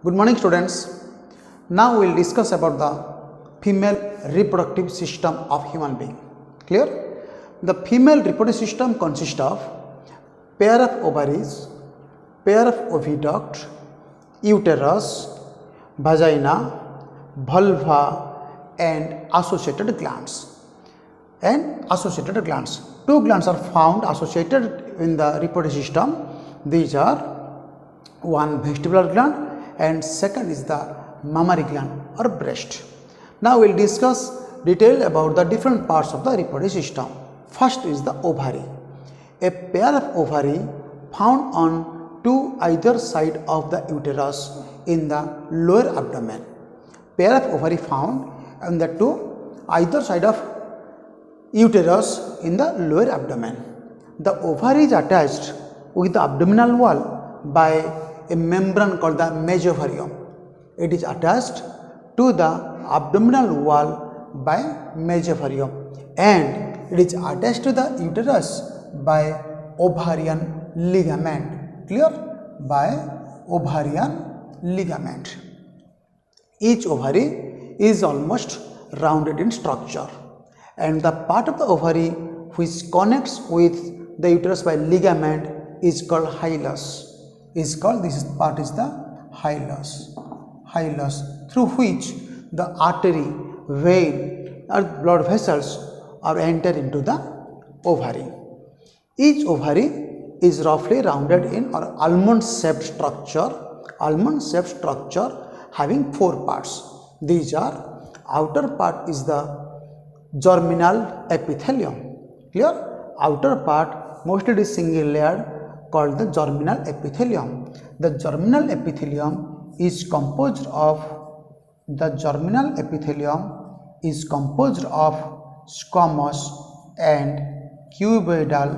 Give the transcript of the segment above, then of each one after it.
Good morning, students. Now we will discuss about the female reproductive system of human being. Clear? The female reproductive system consists of pair of ovaries, pair of oviduct, uterus, vagina, vulva, and associated glands. Two glands are found associated in the reproductive system. These are one vestibular gland and second is the mammary gland or breast. Now we will discuss detail about the different parts of the reproductive system. First is the ovary. A pair of ovary found on either side of the uterus in the lower abdomen. Pair of ovary found on the either side of uterus in the lower abdomen. The ovary is attached with the abdominal wall by a membrane called the mesovarium. It is attached to the abdominal wall by mesovarium and it is attached to the uterus by ovarian ligament. Clear? By ovarian ligament. Each ovary is almost rounded in structure and the part of the ovary which connects with the uterus by ligament is called hilus. This part is the hilus, through which the artery, vein or blood vessels are entered into the ovary. Each ovary is roughly rounded in or almond shaped structure having four parts. These are: outer part is the germinal epithelium. Clear? Outer part mostly it is single layered called the germinal epithelium. The germinal epithelium is composed of squamous and cuboidal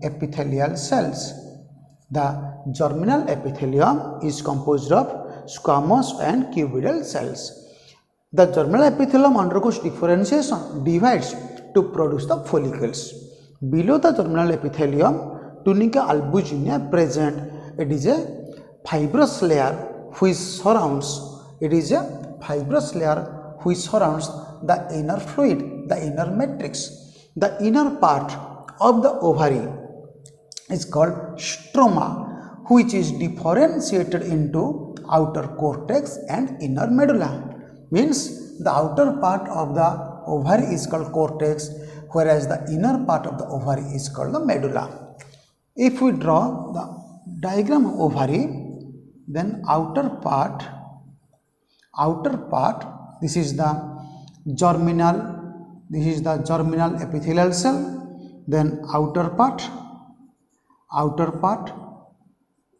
epithelial cells. The germinal epithelium is composed of squamous and cuboidal cells. The germinal epithelium undergoes differentiation, divides to produce the follicles. Below the germinal epithelium, tunica albuginea present. It is a fibrous layer which surrounds. The inner fluid, the inner matrix. The inner part of the ovary is called stroma, which is differentiated into outer cortex and inner medulla. Means the outer part of the ovary is called cortex, whereas the inner part of the ovary is called the medulla. If we draw the diagram of ovary, then outer part, this is the germinal epithelial cell, then outer part,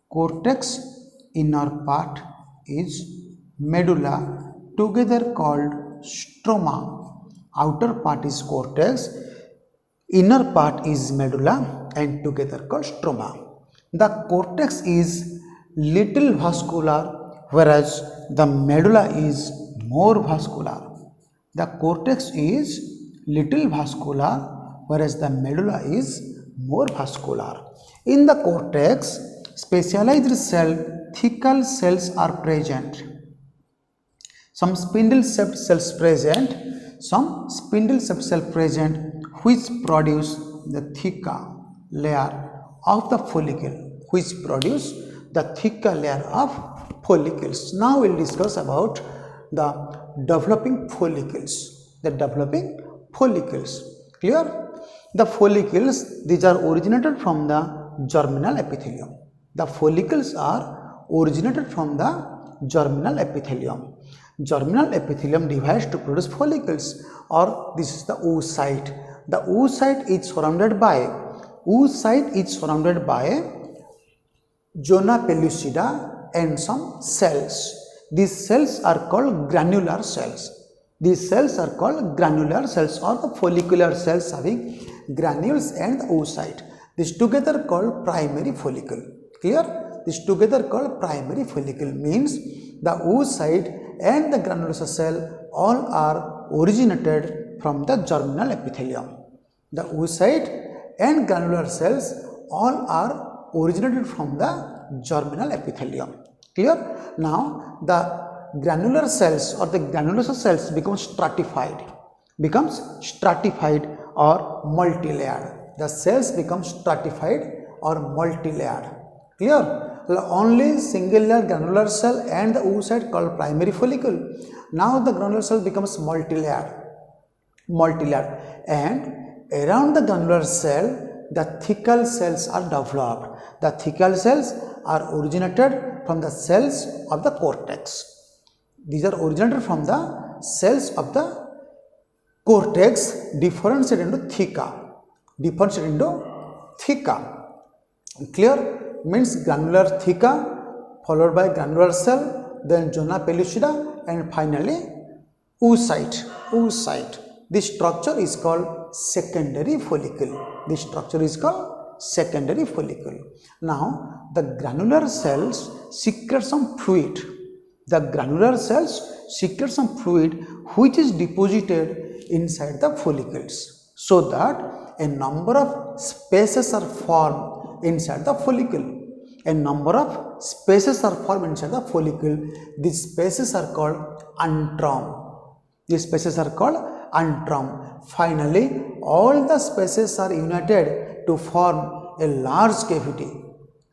cortex, inner part is medulla, together called stroma. Outer part is cortex, inner part is medulla and together called stroma. The cortex is little vascular whereas the medulla is more vascular. The cortex is little vascular whereas the medulla is more vascular. In the cortex, specialized thecal cells are present. Some spindle-shaped cells present, which produce the theca layer of the follicle, Now we will discuss about the developing follicles. Clear? The follicles, these are originated from the germinal epithelium. Germinal epithelium divides to produce follicles, or this is the oocyte. The oocyte is surrounded by zona pellucida and some cells. These cells are called granular cells. or the follicular cells having granules and the oocyte. This together called primary follicle. Clear? This together called primary follicle means the oocyte and the granular cell all are originated from the germinal epithelium. The oocyte and granular cells all are originated from the germinal epithelium. Clear? Now the granular cells or the granulosa cells become stratified or multi-layered. The cells become stratified or multi-layered. Clear? Only single layer granular cell and the oocyte called primary follicle. Now the granular cell becomes multi-layered, and around the granular cell the thecal cells are developed. The thecal cells are originated from the cells of the cortex. These are originated from the cells of the cortex, differentiated into theca. Clear? Means granular theca followed by granular cell, then zona pellucida, and finally oocyte. This structure is called secondary follicle. Now the granular cells secrete some fluid. Which is deposited inside the follicles, so that a number of spaces are formed inside the follicle. These spaces are called antrum. Finally, all the spaces are united to form a large cavity.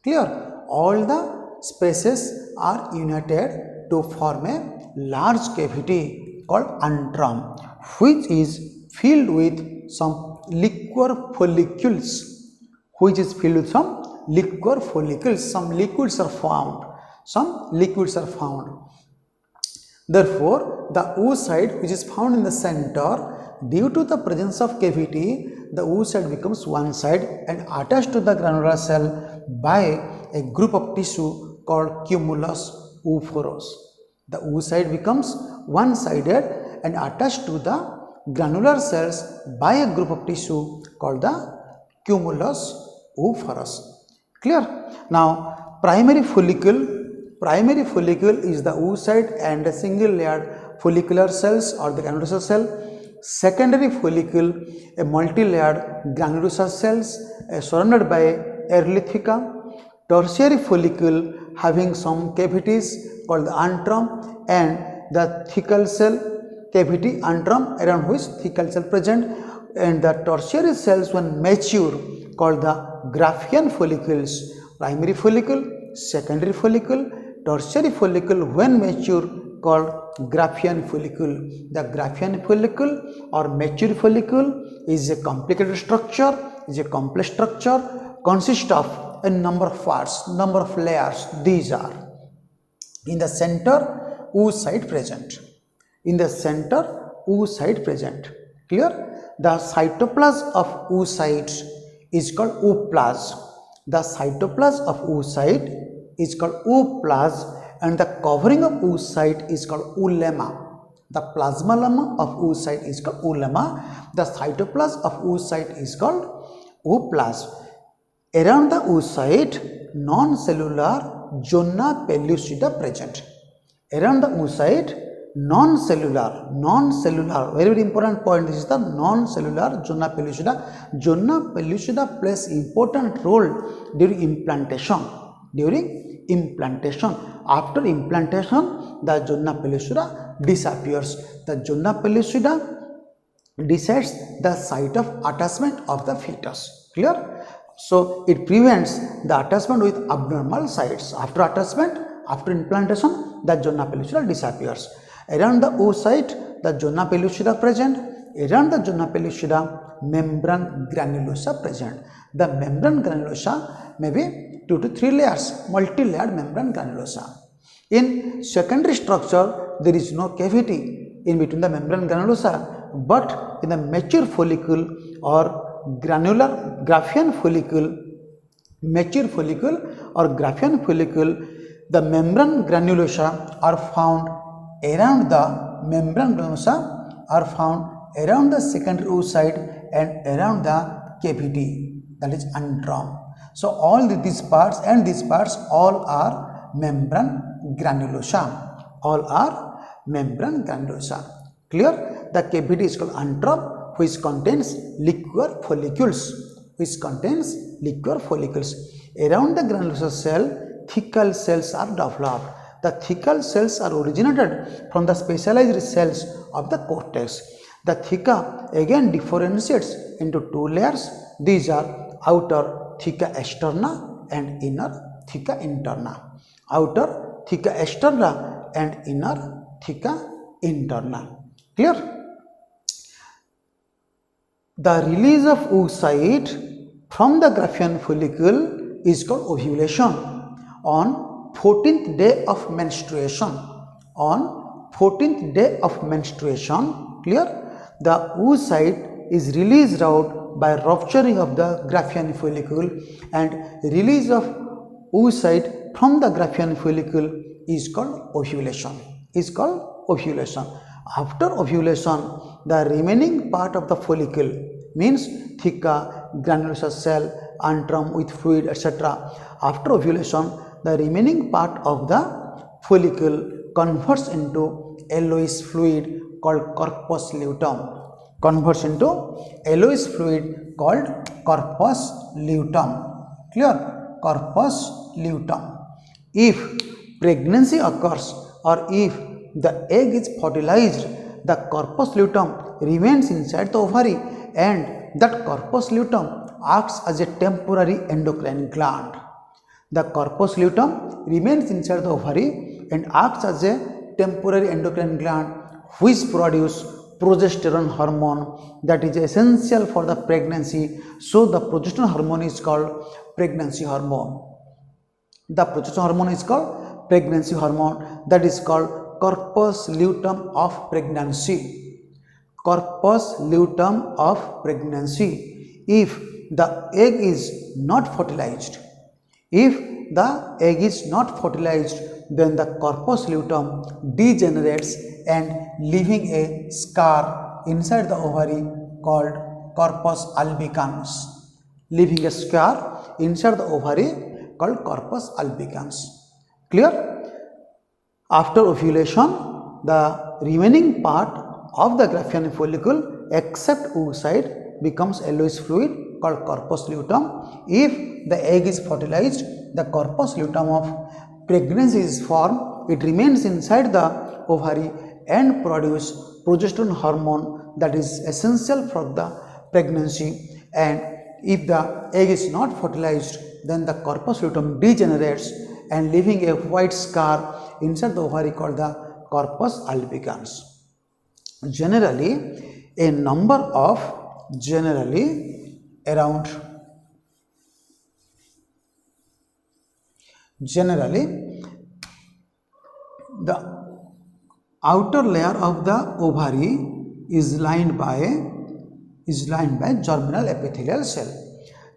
Clear? All the spaces are united to form a large cavity called antrum, which is filled with some liquor follicles. Some liquids are found. Therefore, the oocyte, which is found in the center, due to the presence of cavity, the oocyte becomes one side and attached to the granular cell by a group of tissue called cumulus oophorus. The oocyte becomes one-sided and attached to the granular cells by a group of tissue called the cumulus oophorus. Clear? Now, primary follicle is the oocyte and the single layered follicular cells or the granulosa cell. Secondary follicle, a multi-layered granulosa cells surrounded by erytheca. Tertiary follicle having some cavities called the antrum and the thecal cell cavity antrum around which thecal cell present, and the tertiary cells when mature called the Graafian follicles. Primary follicle, secondary follicle, tertiary follicle when mature called Graafian follicle. The Graafian follicle or mature follicle is a complicated structure, is a complex structure, consists of a number of parts, number of layers. These are: in the center, oocyte present. Clear? The cytoplasm of oocyte is called ooplasm. And the covering of oocyte is called oolema. The plasma of oocyte is called oolema. The cytoplasm of oocyte is called ooplasm. Around the oocyte, non-cellular zona pellucida present. Around the oocyte, non-cellular, very important point, this is the non-cellular zona pellucida. Zona pellucida plays important role during implantation. After implantation, the zona pellucida disappears. The zona pellucida decides the site of attachment of the fetus. Clear? So it prevents the attachment with abnormal sites. After attachment, after implantation, the zona pellucida disappears. Around the oocyte, the zona pellucida present. Around the zona pellucida, membrane granulosa present. The membrane granulosa may be 2 to 3 layers, multi-layered membrane granulosa. In secondary structure, there is no cavity in between the membrane granulosa, but in the mature follicle or Graafian follicle, the membrane granulosa are found around the secondary oocyte and around the cavity, that is antrum. So all these parts all are membrane granulosa. Clear? The cavity is called antrum, which contains liquor follicles. Around the granulosa cell, thecal cells are developed. The thecal cells are originated from the specialized cells of the cortex. The theca again differentiates into two layers. These are outer theca externa and inner theca interna. Outer theca externa and inner theca interna. Clear? The release of oocyte from the Graafian follicle is called ovulation. On 14th day of menstruation, on 14th day of menstruation, clear, the oocyte is released out by rupturing of the Graafian follicle, and release of oocyte from the Graafian follicle is called ovulation. After ovulation, the remaining part of the follicle, means theca, granulosa cell, antrum with fluid, etc. After ovulation, the remaining part of the follicle converts into yellowish fluid called corpus luteum. Clear? Corpus luteum. If pregnancy occurs or if the egg is fertilized, the corpus luteum remains inside the ovary, and that corpus luteum acts as a temporary endocrine gland. The corpus luteum remains inside the ovary and acts as a temporary endocrine gland which produces progesterone hormone that is essential for the pregnancy. So the progesterone hormone is called pregnancy hormone. The progesterone hormone is called pregnancy hormone, that is called corpus luteum of pregnancy. Corpus luteum of pregnancy. If the egg is not fertilized, then the corpus luteum degenerates and leaving a scar inside the ovary called corpus albicans. Clear? After ovulation, the remaining part of the Graafian follicle except oocyte becomes yellowish fluid called corpus luteum. If the egg is fertilized, the corpus luteum of pregnancy is formed. It remains inside the ovary and produces progesterone hormone that is essential for the pregnancy. And if the egg is not fertilized, then the corpus luteum degenerates and leaving a white scar inside the ovary called the corpus albicans. Generally, the outer layer of the ovary is lined by germinal epithelial cell.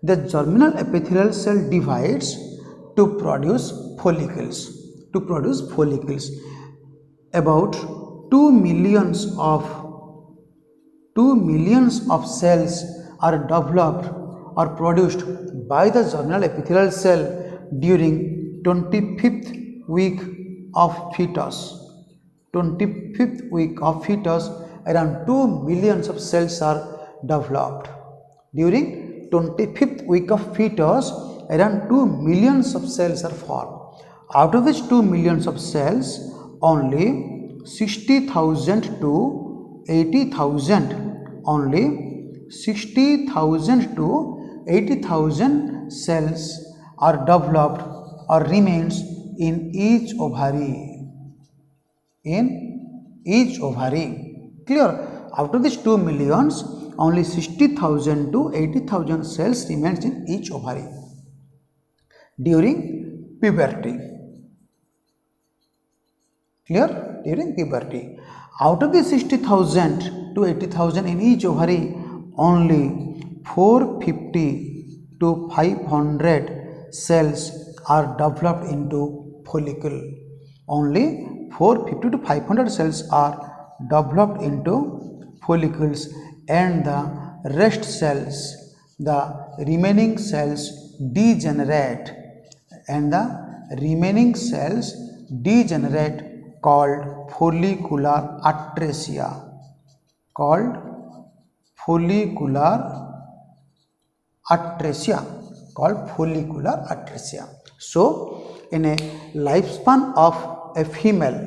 The germinal epithelial cell divides to produce follicles. About 2 millions of cells are developed or produced by the germinal epithelial cell during 25th week of fetus. Around 2 millions of cells are developed. During 25th week of fetus, around 2 millions of cells are formed. Out of which 2 millions of cells, only 60,000 to 80,000 cells are developed or remains in each ovary. Clear? Out of these 2 millions, only 60,000 to 80,000 cells remains in each ovary during puberty. Clear? During puberty. Out of the 60,000 to 80,000 in each ovary, only 450 to 500 cells are developed into follicle. Only 450 to 500 cells are developed into follicles, and the rest cells, the remaining cells degenerate, called follicular atresia. called follicular atresia. So, in a lifespan of a female,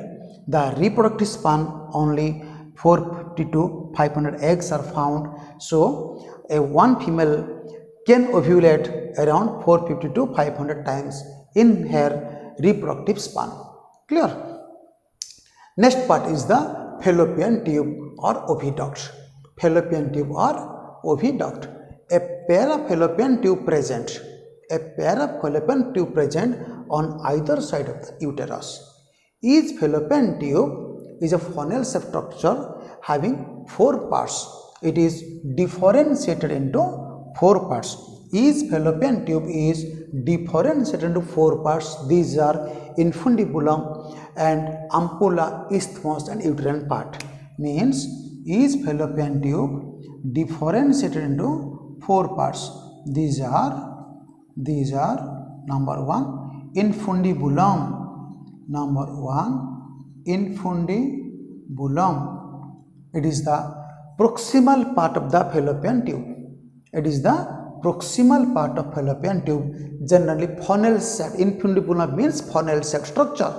the reproductive span only 450 to 500 eggs are found. So, a one female can ovulate around 450 to 500 times in her reproductive span. Clear? Next part is the fallopian tube or oviduct. Fallopian tube or oviduct. A pair of fallopian tube present. A pair of fallopian tube present on either side of the uterus. Each fallopian tube is a funnel-shaped structure having 4 parts. It is differentiated into 4 parts. Each fallopian tube is differentiated into 4 parts. These are infundibulum and ampulla, isthmus and uterine part. Means each fallopian tube differentiated into 4 parts. These are number 1 infundibulum. Number 1 infundibulum. It is the proximal part of the fallopian tube. It is the proximal part of fallopian tube, generally funnel shaped. Infundibulum means funnel shaped structure.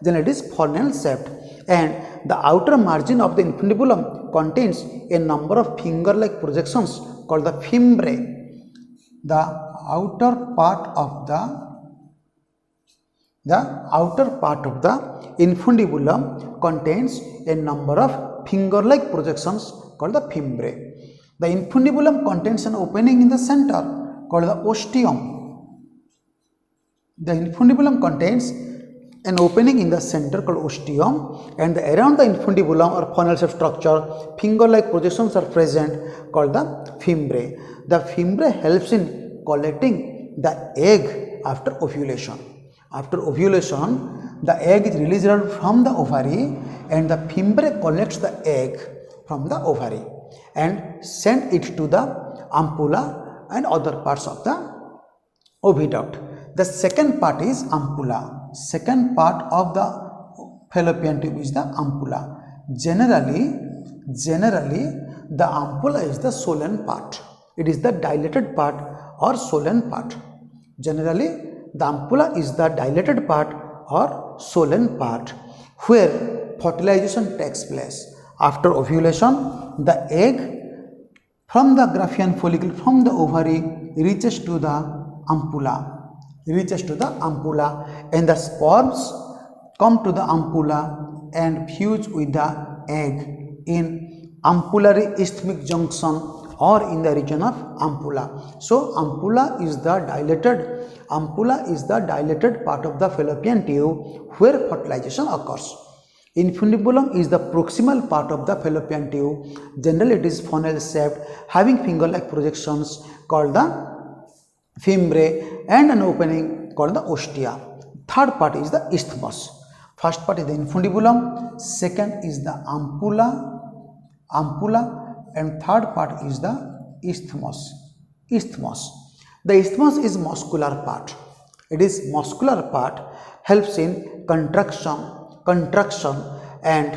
Then it is funnel shaped, and the outer margin of the infundibulum contains a number of finger-like projections called the fimbriae. The outer part of the infundibulum contains a number of finger-like projections called the fimbriae. The infundibulum contains an opening in the center called the ostium. The infundibulum contains an opening in the center called ostium, and around the infundibulum or funnel-shaped structure, finger-like projections are present called the fimbriae. The fimbriae helps in collecting the egg after ovulation. After ovulation, the egg is released from the ovary, and the fimbriae collects the egg from the ovary and send it to the ampulla and other parts of the oviduct. The second part is ampulla. Second part of the fallopian tube is the ampulla. Generally the ampulla is the swollen part. It is the dilated part or swollen part. Generally the ampulla is the dilated part or swollen part where fertilization takes place. After ovulation, the egg from the Graafian follicle from the ovary reaches to the ampulla. And the sperms come to the ampulla and fuse with the egg in ampullary isthmic junction or in the region of ampulla. So ampulla is the dilated part of the fallopian tube where fertilization occurs. Infundibulum is the proximal part of the fallopian tube. Generally it is funnel shaped, having finger-like projections called the fimbriae and an opening called the ostia. Third part is the isthmus. First part is the infundibulum, second is the ampulla, and third part is the isthmus. The isthmus is muscular part. It is muscular part, helps in contraction and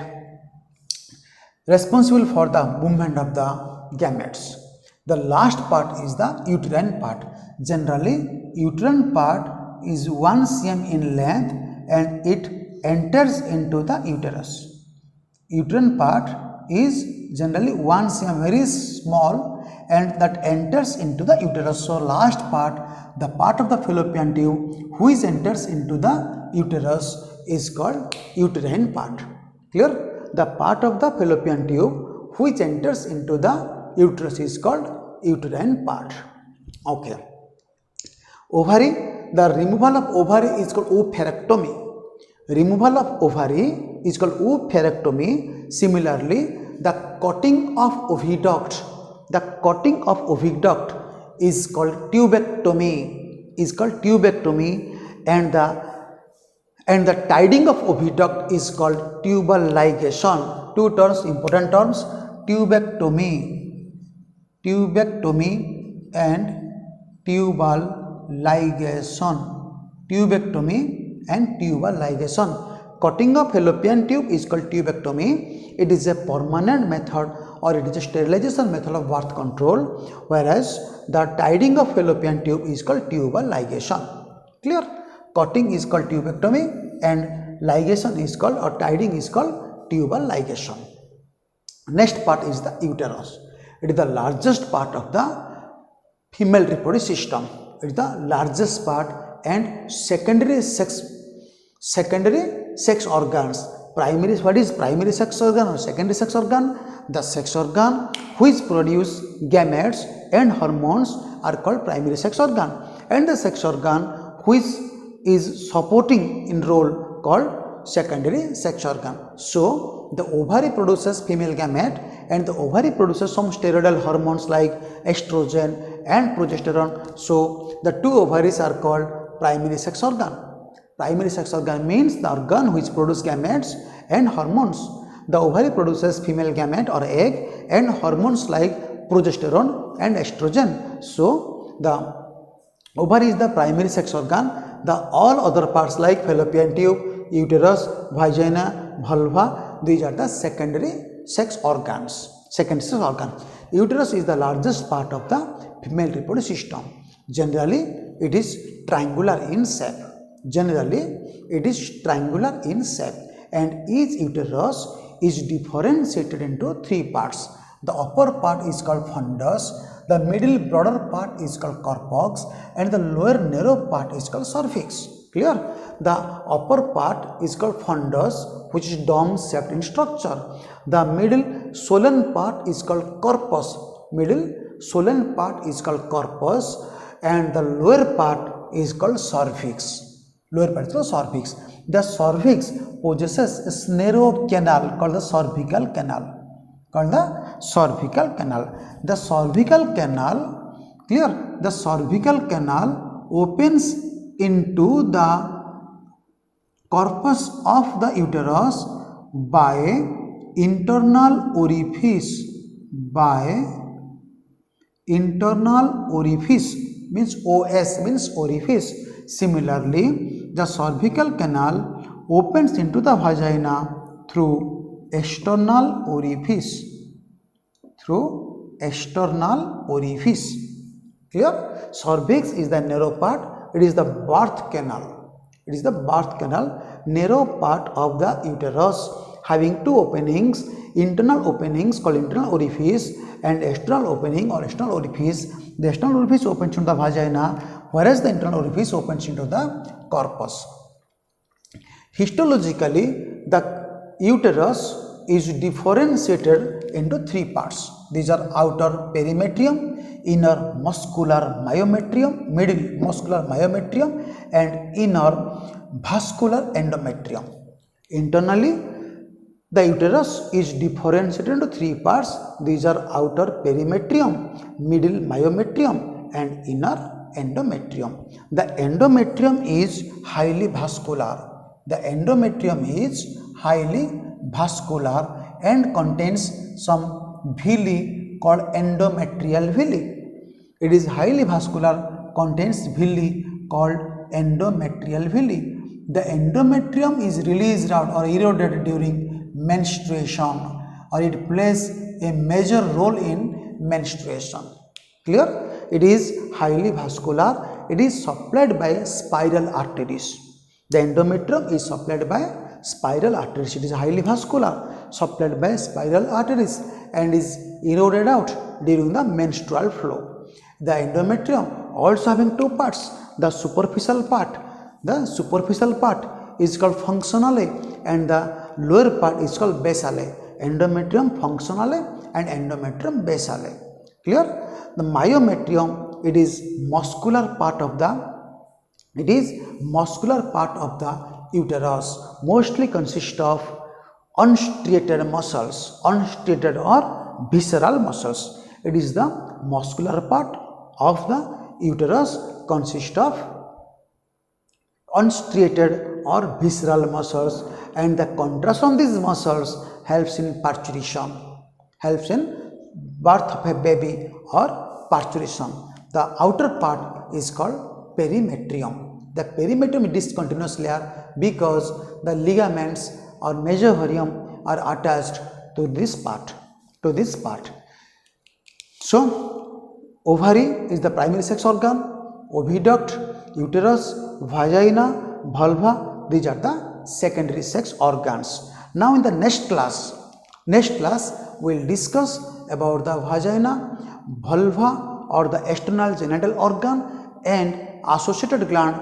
responsible for the movement of the gametes. The last part is the uterine part. Generally, uterine part is 1 cm in length and it enters into the uterus. Uterine part is generally 1 cm, very small, and that enters into the uterus. So last part, the part of the fallopian tube which enters into the uterus is called uterine part. Clear? The part of the fallopian tube which enters into the uterus is called uterine part. Okay. Ovary, the removal of ovary is called oophorectomy. Removal of ovary is called oophorectomy. Similarly, the cutting of oviduct is called tubectomy. And the tidying of oviduct is called tubal ligation. Two terms, important terms: tubectomy and tubal ligation. Cutting of fallopian tube is called tubectomy. It is a permanent method or it is a sterilization method of birth control, whereas the tiding of fallopian tube is called tubal ligation. Clear? Cutting is called tubectomy and ligation is called, or tiding is called tubal ligation. Next part is the uterus. It is the largest part of the female reproductive system. It is the largest part, and secondary sex organs. Primary, what is primary sex organ or secondary sex organ? The sex organ which produce gametes and hormones are called primary sex organ, and the sex organ which is supporting in role called secondary sex organ. So the ovary produces female gamete, and the ovary produces some steroidal hormones like estrogen and progesterone. So the two ovaries are called primary sex organ. Primary sex organ means the organ which produces gametes and hormones. The ovary produces female gamete or egg and hormones like progesterone and estrogen. So the ovary is the primary sex organ. The all other parts like fallopian tube, uterus, vagina, vulva, these are the secondary sex organs. Secondary sex organ. Uterus is the largest part of the female reproductive system. Generally, it is triangular in shape. And each uterus is differentiated into three parts. The upper part is called fundus, the middle broader part is called corpus, and the lower narrow part is called cervix. Clear? The upper part is called fundus, which is dome shaped in structure. The middle swollen part is called corpus. And the lower part is called cervix. The cervix possesses a narrow canal called the cervical canal. The cervical canal, clear? The cervical canal opens into the corpus of the uterus by internal orifice. Means OS means orifice. Similarly, the cervical canal opens into the vagina through external orifice. Clear? Cervix is the narrow part. It is the birth canal. Narrow part of the uterus having two openings, internal openings called internal orifice and external opening or external orifice. The external orifice opens into the vagina, whereas the internal orifice opens into the corpus. Histologically, the uterus is differentiated into three parts. These are outer perimetrium, inner muscular myometrium, middle muscular myometrium, and inner vascular endometrium. Internally, the uterus is differentiated into three parts. These are outer perimetrium, middle myometrium, and inner endometrium. The endometrium is highly vascular. And contains some villi called endometrial villi. It is highly vascular, contains villi called endometrial villi. The endometrium is released out or eroded during menstruation, or it plays a major role in menstruation. Clear? It is highly vascular. It is supplied by spiral arteries. The endometrium is supplied by spiral arteries. It is highly vascular, supplied by spiral arteries, and is eroded out during the menstrual flow. The endometrium also having two parts. The superficial part is called functionale, and the lower part is called basale. Endometrium functionale and endometrium basale. Clear? The myometrium, it is muscular part of the uterus, mostly consists of unstriated muscles, unstriated or visceral muscles. It is the muscular part of the uterus, consists of unstriated or visceral muscles, and the contraction of these muscles helps in parturition, helps in birth of a baby or parturition. The outer part is called perimetrium. The perimetrium is discontinuous layer because the ligaments or mesohorium are attached to this part. to this part. So ovary is the primary sex organ, oviduct, uterus, vagina, vulva, these are the secondary sex organs. Now in the next class we will discuss about the vagina, vulva or the external genital organ and associated gland